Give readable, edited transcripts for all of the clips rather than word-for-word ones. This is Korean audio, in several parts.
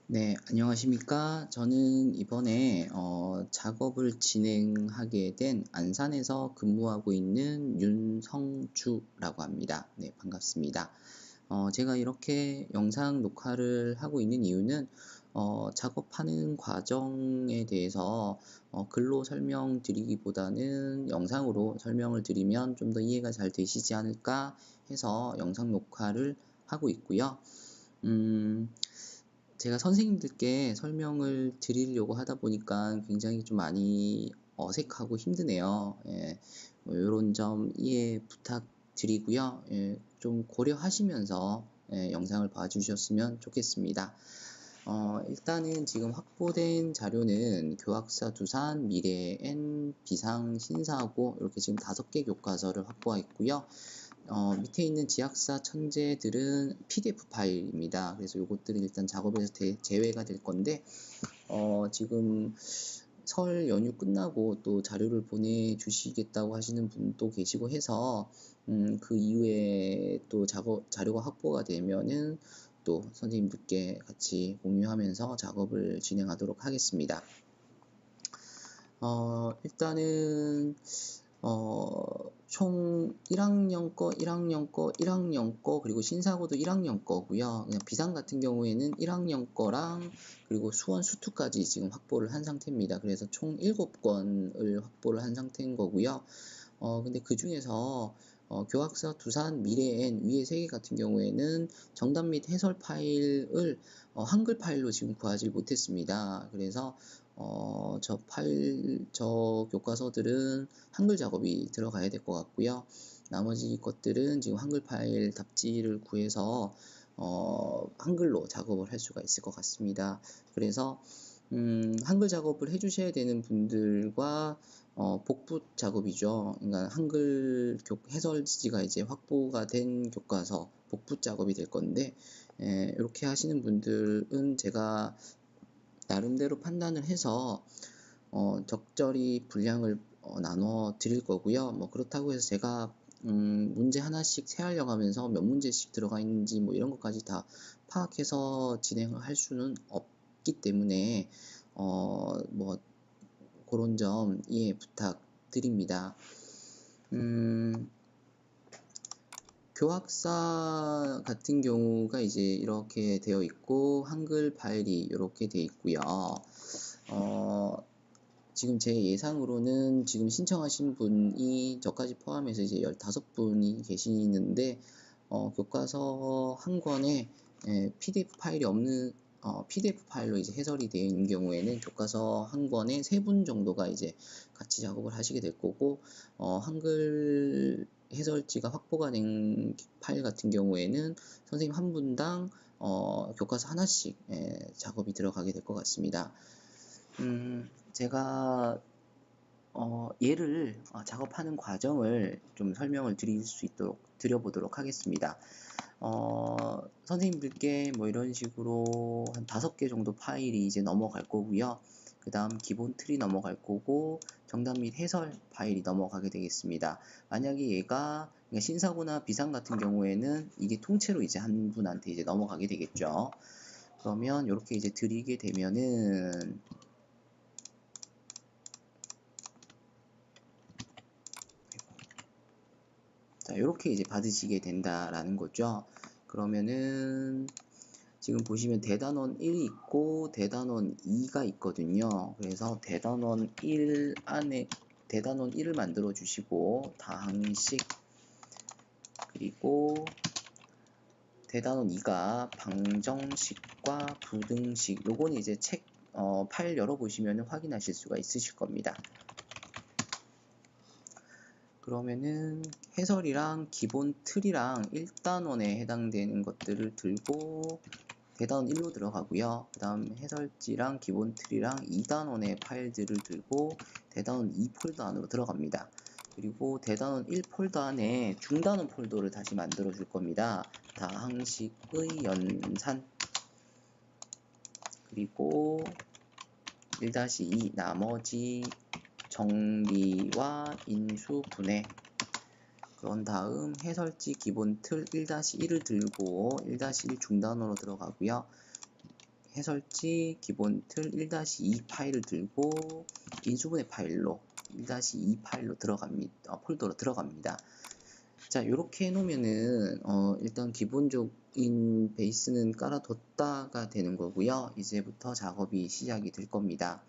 네, 안녕하십니까. 저는 이번에 작업을 진행하게 된 안산에서 근무하고 있는 윤성주라고 합니다. 네, 반갑습니다. 제가 이렇게 영상 녹화를 하고 있는 이유는 작업하는 과정에 대해서 글로 설명드리기보다는 영상으로 설명을 드리면 좀 더 이해가 잘 되시지 않을까 해서 영상 녹화를 하고 있고요. 제가 선생님들께 설명을 드리려고 하다 보니까 굉장히 좀 많이 어색하고 힘드네요. 예, 이런 점 이해 부탁드리고요. 예, 좀 고려하시면서 영상을 봐주셨으면 좋겠습니다. 일단은 지금 확보된 자료는 교학사 두산, 미래엔, 비상, 신사고 이렇게 지금 5개 교과서를 확보했고요. 밑에 있는 지학사 천재들은 PDF 파일입니다. 그래서 요것들은 일단 작업에서 제외가 될 건데, 지금 설 연휴 끝나고 또 자료를 보내주시겠다고 하시는 분도 계시고 해서, 그 이후에 또 자료가 확보가 되면은 또 선생님들께 같이 공유하면서 작업을 진행하도록 하겠습니다. 일단은 총 1학년 거, 1학년 거, 1학년 거, 그리고 신사고도 1학년 거고요. 그냥 비상 같은 경우에는 1학년 거랑 그리고 수원 수투까지 지금 확보를 한 상태입니다. 그래서 총 7권을 확보를 한 상태인 거고요. 근데 그 중에서 교학사 두산 미래엔 위에 3개 같은 경우에는 정답 및 해설 파일을 한글 파일로 지금 구하지 못했습니다. 그래서 저 교과서들은 한글 작업이 들어가야 될 것 같고요. 나머지 것들은 지금 한글 파일 답지를 구해서 한글로 작업을 할 수가 있을 것 같습니다. 그래서 한글 작업을 해주셔야 되는 분들과 복붙 작업이죠. 그러니까 한글 해설지가 이제 확보가 된 교과서 복붙 작업이 될 건데, 이렇게 하시는 분들은 제가 나름대로 판단을 해서 적절히 분량을 나눠 드릴 거고요. 뭐 그렇다고 해서 제가 문제 하나씩 세하려고 하면서 몇 문제씩 들어가 있는지 뭐 이런 것까지 다 파악해서 진행을 할 수는 없기 때문에 뭐 그런 점 이해 부탁드립니다. 교학사 같은 경우가 이제 이렇게 되어 있고 한글 파일이 이렇게 되어 있고요. 지금 제 예상으로는 지금 신청하신 분이 저까지 포함해서 이제 15분이 계시는데 교과서 한 권에 PDF 파일이 없는 PDF 파일로 이제 해설이 되어 있는 경우에는 교과서 한 권에 3분 정도가 이제 같이 작업을 하시게 될 거고 한글 해설지가 확보가 된 파일 같은 경우에는 선생님 한 분당 교과서 하나씩 작업이 들어가게 될 것 같습니다. 제가 얘를 작업하는 과정을 좀 설명을 드려보도록 하겠습니다. 선생님들께 뭐 이런 식으로 한 5개 정도 파일이 이제 넘어갈 거고요. 그 다음 기본 틀이 넘어갈 거고 정답 및 해설 파일이 넘어가게 되겠습니다. 만약에 얘가 신사고나 비상 같은 경우에는 이게 통째로 이제 한 분한테 이제 넘어가게 되겠죠. 그러면 이렇게 이제 드리게 되면은 자, 이렇게 이제 받으시게 된다라는 거죠. 그러면은 지금 보시면 대단원 1이 있고 대단원 2가 있거든요. 그래서 대단원 1 안에 대단원 1을 만들어 주시고 당식 그리고 대단원 2가 방정식과 부등식 요거는 이제 책 파일 열어보시면 확인하실 수가 있으실 겁니다. 그러면은 해설이랑 기본 틀이랑 1단원에 해당되는 것들을 들고 대단원 1로 들어가고요. 그 다음 해설지랑 기본 틀이랑 2단원의 파일들을 들고 대단원 2 폴더 안으로 들어갑니다. 그리고 대단원 1 폴더 안에 중단원 폴더를 다시 만들어 줄 겁니다. 다항식의 연산 그리고 1-2 나머지 정리와 인수 분해 그런 다음 해설지 기본 틀 1-1을 들고 1-1 중단으로 들어가고요. 해설지 기본 틀 1-2 파일을 들고 인수분해 파일로 1-2 파일로 들어갑니다. 폴더로 들어갑니다. 자, 이렇게 해놓으면은 일단 기본적인 베이스는 깔아뒀다가 되는 거고요. 이제부터 작업이 시작이 될 겁니다.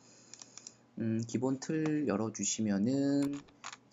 기본 틀 열어주시면은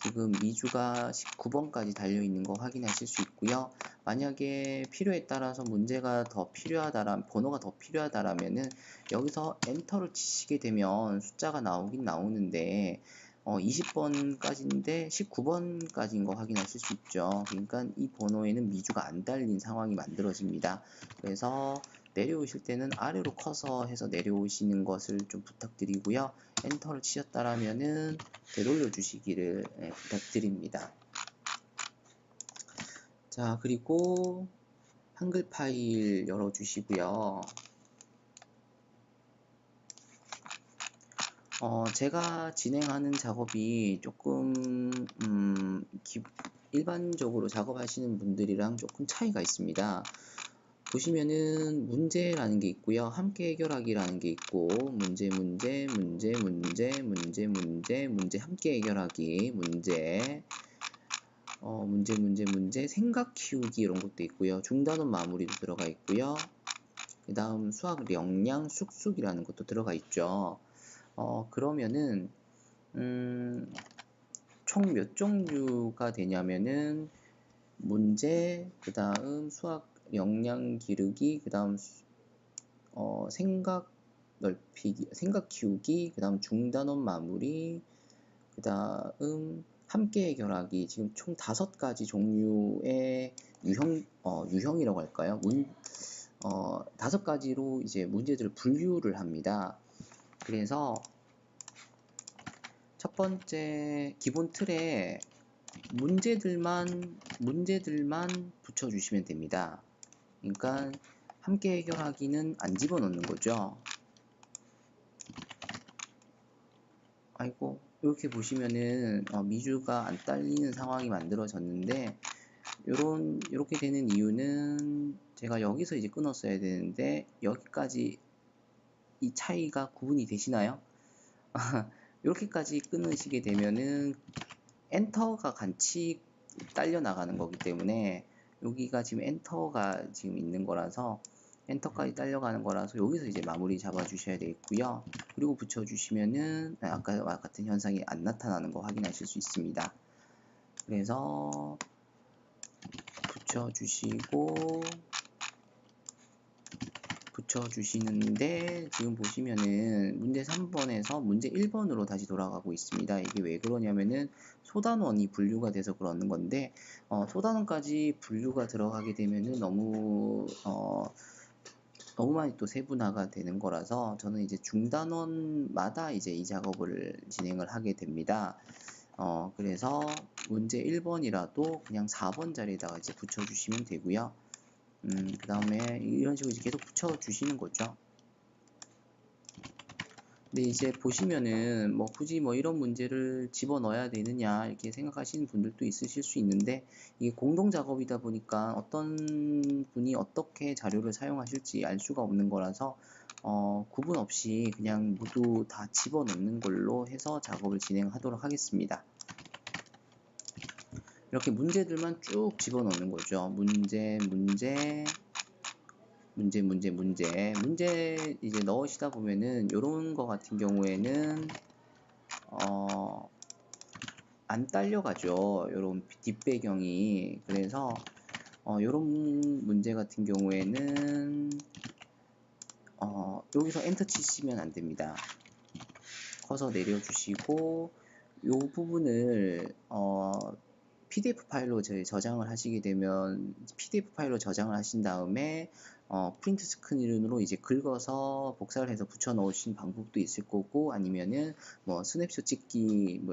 지금 미주가 19번까지 달려있는 거 확인하실 수 있고요. 만약에 필요에 따라서 문제가 더 필요하다라면, 번호가 더 필요하다라면은 여기서 엔터를 치시게 되면 숫자가 나오긴 나오는데 20번까지인데 19번까지인 거 확인하실 수 있죠. 그러니까 이 번호에는 미주가 안 달린 상황이 만들어집니다. 그래서 내려오실 때는 아래로 커서 해서 내려오시는 것을 좀 부탁드리고요. 엔터를 치셨다라면은 되돌려 주시기를 부탁드립니다. 자, 그리고 한글 파일 열어 주시고요. 제가 진행하는 작업이 조금 일반적으로 작업하시는 분들이랑 조금 차이가 있습니다. 보시면은 문제라는 게 있고요. 함께 해결하기라는 게 있고 문제 함께 해결하기 문제 생각 키우기 이런 것도 있고요. 중단원 마무리도 들어가 있고요. 그 다음 수학 역량 쑥쑥이라는 것도 들어가 있죠. 그러면은 총 몇 종류가 되냐면은 문제, 그 다음 수학 역량 기르기, 그 다음 생각 넓히기, 생각 키우기, 그 다음 중단원 마무리, 그 다음 함께 해결하기. 지금 총 5가지 종류의 유형이라고 할까요? 5가지로 이제 문제들을 분류를 합니다. 그래서 첫 번째 기본 틀에 문제들만 붙여주시면 됩니다. 그러니까 함께 해결하기는 안 집어넣는 거죠. 아이고, 이렇게 보시면은 미주가 안 딸리는 상황이 만들어졌는데 이렇게 되는 이유는 제가 여기서 이제 끊었어야 되는데 여기까지 이 차이가 구분이 되시나요? 이렇게까지 끊으시게 되면은 엔터가 같이 딸려 나가는 거기 때문에 여기가 지금 엔터가 지금 있는 거라서 엔터까지 딸려가는 거라서 여기서 이제 마무리 잡아 주셔야 되겠고요. 그리고 붙여 주시면은 아까와 같은 현상이 안 나타나는 거 확인하실 수 있습니다. 그래서 붙여 주시는데 지금 보시면은 문제 3번에서 문제 1번으로 다시 돌아가고 있습니다. 이게 왜 그러냐면은 소단원이 분류가 돼서 그러는 건데 소단원까지 분류가 들어가게 되면은 너무 많이 또 세분화가 되는 거라서 저는 이제 중단원마다 이제 이 작업을 진행을 하게 됩니다. 그래서 문제 1번이라도 그냥 4번 자리에다가 이제 붙여주시면 되고요. 그 다음에 이런 식으로 이제 계속 붙여주시는 거죠. 근데 이제 보시면은 굳이 이런 문제를 집어넣어야 되느냐 이렇게 생각하시는 분들도 있으실 수 있는데 이게 공동 작업이다 보니까 어떤 분이 어떻게 자료를 사용하실지 알 수가 없는 거라서 구분 없이 그냥 모두 다 집어넣는 걸로 해서 작업을 진행하도록 하겠습니다. 이렇게 문제들만 쭉 집어넣는 거죠. 문제 이제 넣으시다 보면은 요런 거 같은 경우에는 안 딸려가죠. 요런 뒷배경이. 그래서 요런 문제 같은 경우에는 여기서 엔터 치시면 안 됩니다. 커서 내려주시고 요 부분을 PDF 파일로 저장을 하시게 되면 PDF 파일로 저장을 하신 다음에 프린트 스크린으로 이제 긁어서 복사를 해서 붙여 넣으신 방법도 있을 거고 아니면은 스냅샷 찍기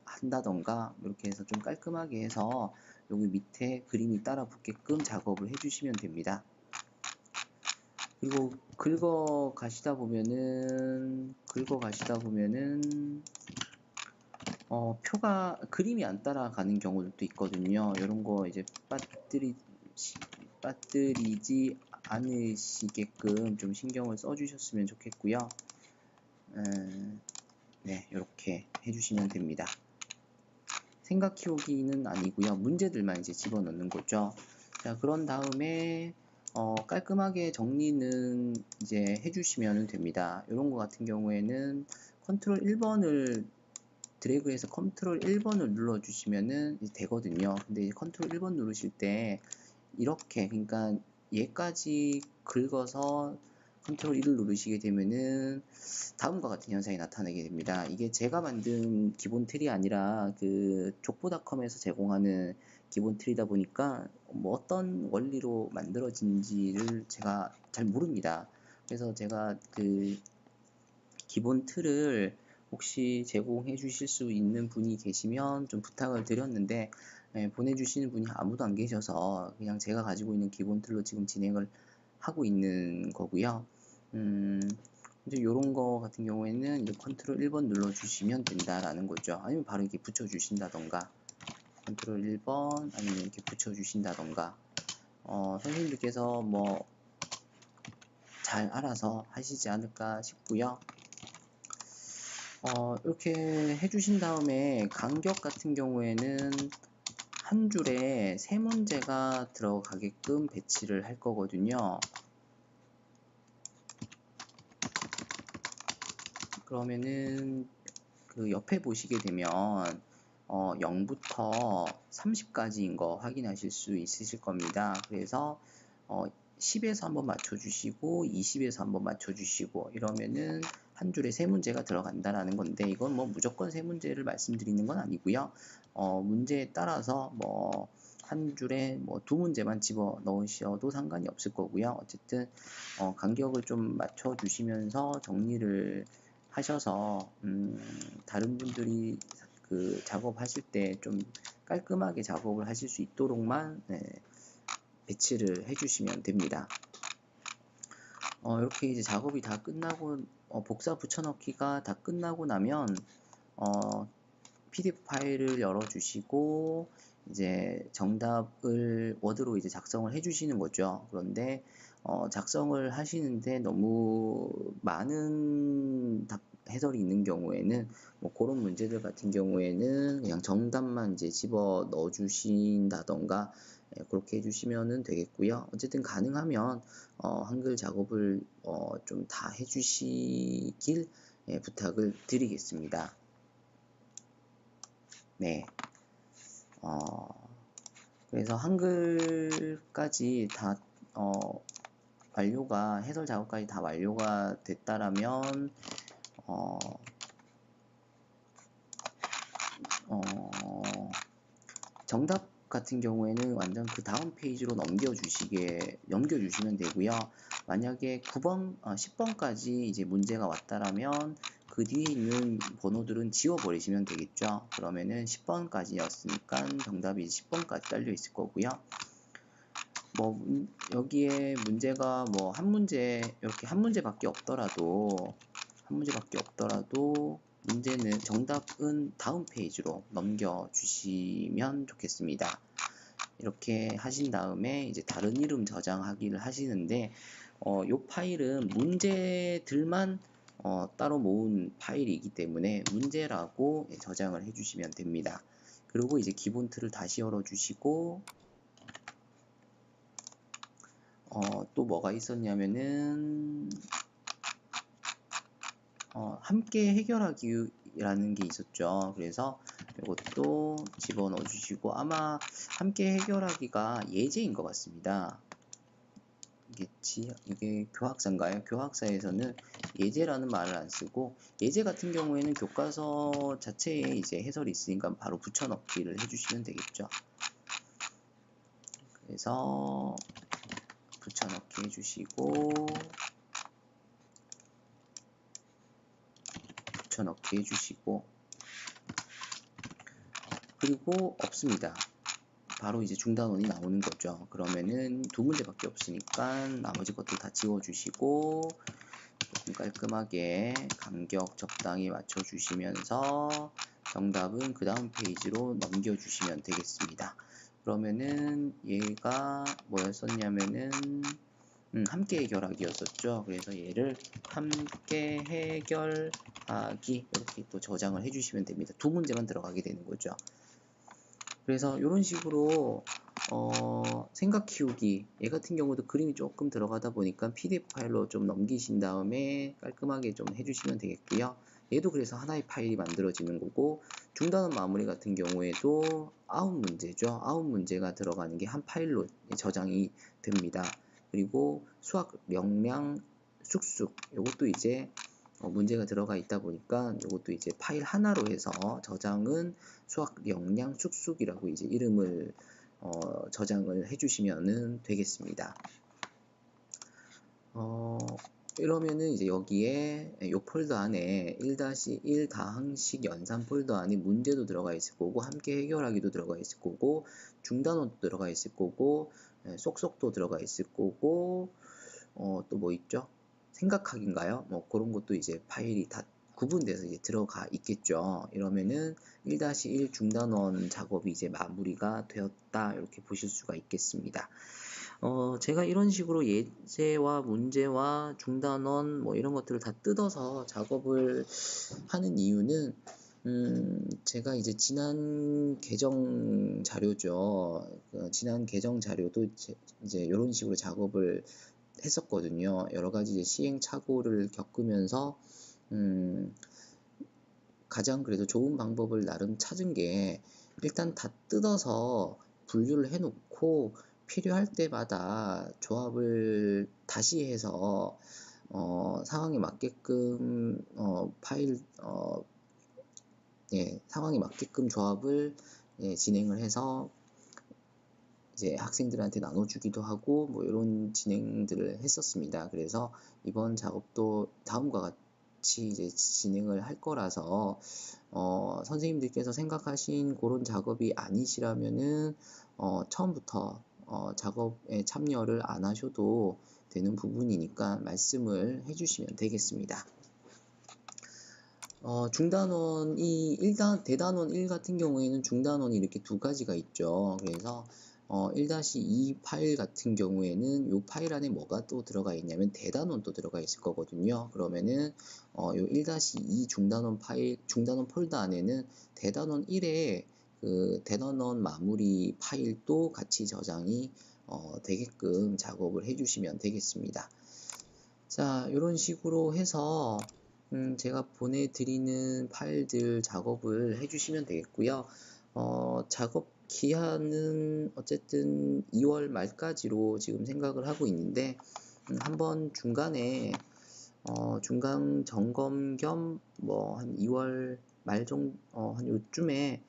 한다던가 이렇게 해서 좀 깔끔하게 해서 여기 밑에 그림이 따라 붙게끔 작업을 해주시면 됩니다. 그리고 긁어 가시다 보면은 표가 그림이 안 따라가는 경우도 있거든요. 이런 거 이제 빠뜨리지 않으시게끔 좀 신경을 써주셨으면 좋겠고요. 네, 이렇게 해주시면 됩니다. 생각 키우기는 아니고요. 문제들만 이제 집어넣는 거죠. 자, 그런 다음에 깔끔하게 정리는 이제 해주시면 됩니다. 이런 거 같은 경우에는 컨트롤 1번을 드래그해서 컨트롤 1번을 눌러주시면은 되거든요. 근데 컨트롤 1번 누르실 때 이렇게, 그러니까 얘까지 긁어서 컨트롤 1을 누르시게 되면은 다음과 같은 현상이 나타나게 됩니다. 이게 제가 만든 기본 틀이 아니라 그 족보닷컴에서 제공하는 기본 틀이다 보니까 뭐 어떤 원리로 만들어진지를 제가 잘 모릅니다. 그래서 제가 그 기본 틀을 혹시 제공해 주실 수 있는 분이 계시면 좀 부탁을 드렸는데 보내주시는 분이 아무도 안 계셔서 그냥 제가 가지고 있는 기본 틀로 지금 진행을 하고 있는 거고요. 이제 이런 거 같은 경우에는 이제 컨트롤 1번 눌러주시면 된다라는 거죠. 아니면 바로 이렇게 붙여주신다던가, 컨트롤 1번 아니면 이렇게 붙여주신다던가, 선생님들께서 뭐 잘 알아서 하시지 않을까 싶고요. 이렇게 해주신 다음에 간격 같은 경우에는 한 줄에 3문제가 들어가게끔 배치를 할 거거든요. 그러면은 그 옆에 보시게 되면 0부터 30까지인 거 확인하실 수 있으실 겁니다. 그래서 10에서 한번 맞춰주시고 20에서 한번 맞춰주시고 이러면은 한 줄에 3문제가 들어간다라는 건데, 이건 뭐 무조건 3문제를 말씀드리는 건 아니고요. 문제에 따라서 뭐 한 줄에 뭐 2문제만 집어 넣으셔도 상관이 없을 거고요. 어쨌든 간격을 좀 맞춰 주시면서 정리를 하셔서 다른 분들이 그 작업하실 때 좀 깔끔하게 작업을 하실 수 있도록만 배치를 해주시면 됩니다. 이렇게 이제 작업이 다 끝나고 복사 붙여넣기가 다 끝나고 나면 PDF 파일을 열어주시고 이제 정답을 워드로 이제 작성을 해주시는 거죠. 그런데 작성을 하시는데 너무 많은 해설이 있는 경우에는 뭐 그런 문제들 같은 경우에는 그냥 정답만 이제 집어 넣어 주신다던가 그렇게 해주시면 되겠고요. 어쨌든 가능하면 한글 작업을 좀 다 해주시길 부탁을 드리겠습니다. 네. 그래서 한글까지 다 완료가, 해설 작업까지 다 완료가 됐다라면 정답 같은 경우에는 완전 그 다음 페이지로 넘겨주시면 되고요. 만약에 9번, 10번까지 이제 문제가 왔다라면 그 뒤에 있는 번호들은 지워버리시면 되겠죠. 그러면은 10번까지였으니까 정답이 10번까지 딸려 있을 거고요. 뭐 여기에 문제가 뭐 한 문제, 이렇게 한 문제밖에 없더라도 문제는 정답은 다음 페이지로 넘겨주시면 좋겠습니다. 이렇게 하신 다음에 이제 다른 이름 저장하기를 하시는데 이 파일은 문제들만 따로 모은 파일이기 때문에 문제라고 저장을 해주시면 됩니다. 그리고 이제 기본 틀을 다시 열어주시고 또 뭐가 있었냐면은 함께 해결하기라는 게 있었죠. 그래서 이것도 집어넣어 주시고, 아마 함께 해결하기가 예제인 것 같습니다. 이게 교학사인가요? 교학사에서는 예제라는 말을 안 쓰고, 예제 같은 경우에는 교과서 자체에 이제 해설이 있으니까 바로 붙여넣기를 해주시면 되겠죠. 그래서 붙여넣기 해주시고, 붙여넣기 해주시고, 그리고 없습니다. 바로 이제 중단원이 나오는 거죠. 그러면은 2문제밖에 없으니까 나머지 것도 다 지워주시고 조금 깔끔하게 간격 적당히 맞춰주시면서 정답은 그 다음 페이지로 넘겨주시면 되겠습니다. 그러면은 얘가 뭐였었냐면은 함께 해결하기였었죠. 그래서 얘를 함께 해결하기 이렇게 또 저장을 해주시면 됩니다. 두 문제만 들어가게 되는 거죠. 그래서 이런 식으로 생각 키우기 얘 같은 경우도 그림이 조금 들어가다 보니까 PDF 파일로 좀 넘기신 다음에 깔끔하게 좀 해주시면 되겠고요. 얘도 그래서 하나의 파일이 만들어지는 거고, 중단원 마무리 같은 경우에도 9문제죠. 9문제가 들어가는 게 한 파일로 저장이 됩니다. 그리고 수학 역량 쑥쑥 요것도 이제 문제가 들어가 있다 보니까 이것도 이제 파일 하나로 해서 저장은 수학 역량 쑥쑥이라고 이제 이름을 저장을 해주시면 되겠습니다. 이러면은 이제 여기에 이 폴더 안에 1-1 다항식 연산 폴더 안에 문제도 들어가 있을 거고, 함께 해결하기도 들어가 있을 거고, 중단원도 들어가 있을 거고, 쏙쏙도 들어가 있을 거고, 또 뭐 있죠? 생각하기인가요? 뭐 그런 것도 이제 파일이 다 구분돼서 이제 들어가 있겠죠. 이러면은 1-1 중단원 작업이 이제 마무리가 되었다, 이렇게 보실 수가 있겠습니다. 제가 이런 식으로 예제와 문제와 중단원 뭐 이런 것들을 다 뜯어서 작업을 하는 이유는 제가 이제 지난 계정 자료죠. 지난 계정 자료도 이제 이런 식으로 작업을 했었거든요. 여러 가지 이제 시행착오를 겪으면서 가장 그래도 좋은 방법을 나름 찾은 게, 일단 다 뜯어서 분류를 해놓고 필요할 때마다 조합을 다시 해서 상황에 맞게끔 상황에 맞게끔 조합을 진행을 해서 이제 학생들한테 나눠주기도 하고 뭐 이런 진행들을 했었습니다. 그래서 이번 작업도 다음과 같이 이제 진행을 할 거라서 선생님들께서 생각하신 그런 작업이 아니시라면은 처음부터 작업에 참여를 안 하셔도 되는 부분이니까 말씀을 해주시면 되겠습니다. 중단원이 대단원 1 같은 경우에는 중단원이 이렇게 두 가지가 있죠. 그래서 1-2 파일 같은 경우에는 이 파일 안에 뭐가 또 들어가 있냐면 대단원도 들어가 있을 거거든요. 그러면은 요 1-2 중단원 폴더 안에는 대단원 1의 그 대단원 마무리 파일도 같이 저장이 되게끔 작업을 해주시면 되겠습니다. 자, 이런 식으로 해서 제가 보내드리는 파일들 작업을 해주시면 되겠고요. 작업 기한은 어쨌든 2월 말까지로 지금 생각을 하고 있는데, 한번 중간에 중간 점검 겸 뭐 한 2월 말 정도 한 요쯤에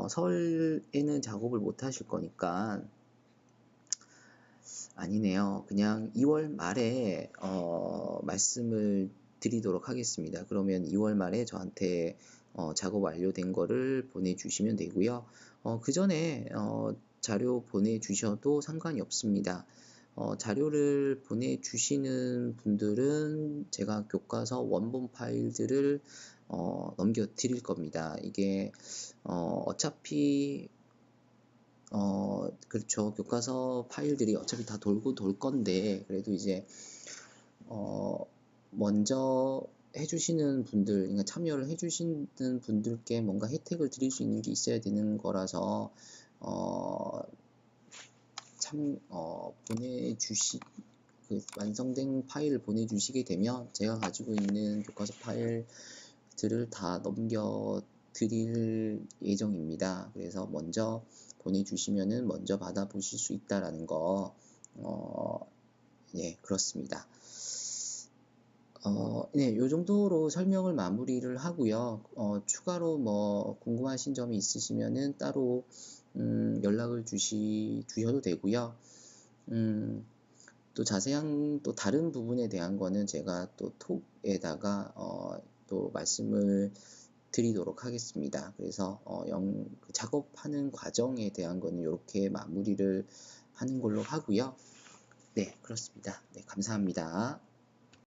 설에는 작업을 못 하실 거니까, 아니네요. 그냥 2월 말에 말씀을 드리도록 하겠습니다. 그러면 2월 말에 저한테 작업 완료된 거를 보내주시면 되고요. 그 전에 자료 보내주셔도 상관이 없습니다. 자료를 보내주시는 분들은 제가 교과서 원본 파일들을 넘겨 드릴 겁니다. 이게 어차피 그렇죠. 교과서 파일들이 어차피 다 돌고 돌 건데, 그래도 이제 먼저 해주시는 분들, 그러니까 참여를 해주시는 분들께 뭔가 혜택을 드릴 수 있는 게 있어야 되는 거라서 그 완성된 파일을 보내주시게 되면 제가 가지고 있는 교과서 파일들을 다 넘겨 드릴 예정입니다. 그래서 먼저 보내주시면은 먼저 받아보실 수 있다라는 거, 그렇습니다. 네, 요 정도로 설명을 마무리를 하고요. 추가로 뭐 궁금하신 점이 있으시면은 따로 연락을 주셔도 되고요. 또 자세한 또 다른 부분에 대한 거는 제가 또 톡에다가 또 말씀을 드리도록 하겠습니다. 그래서 작업하는 과정에 대한 거는 이렇게 마무리를 하는 걸로 하고요. 네, 그렇습니다. 네, 감사합니다.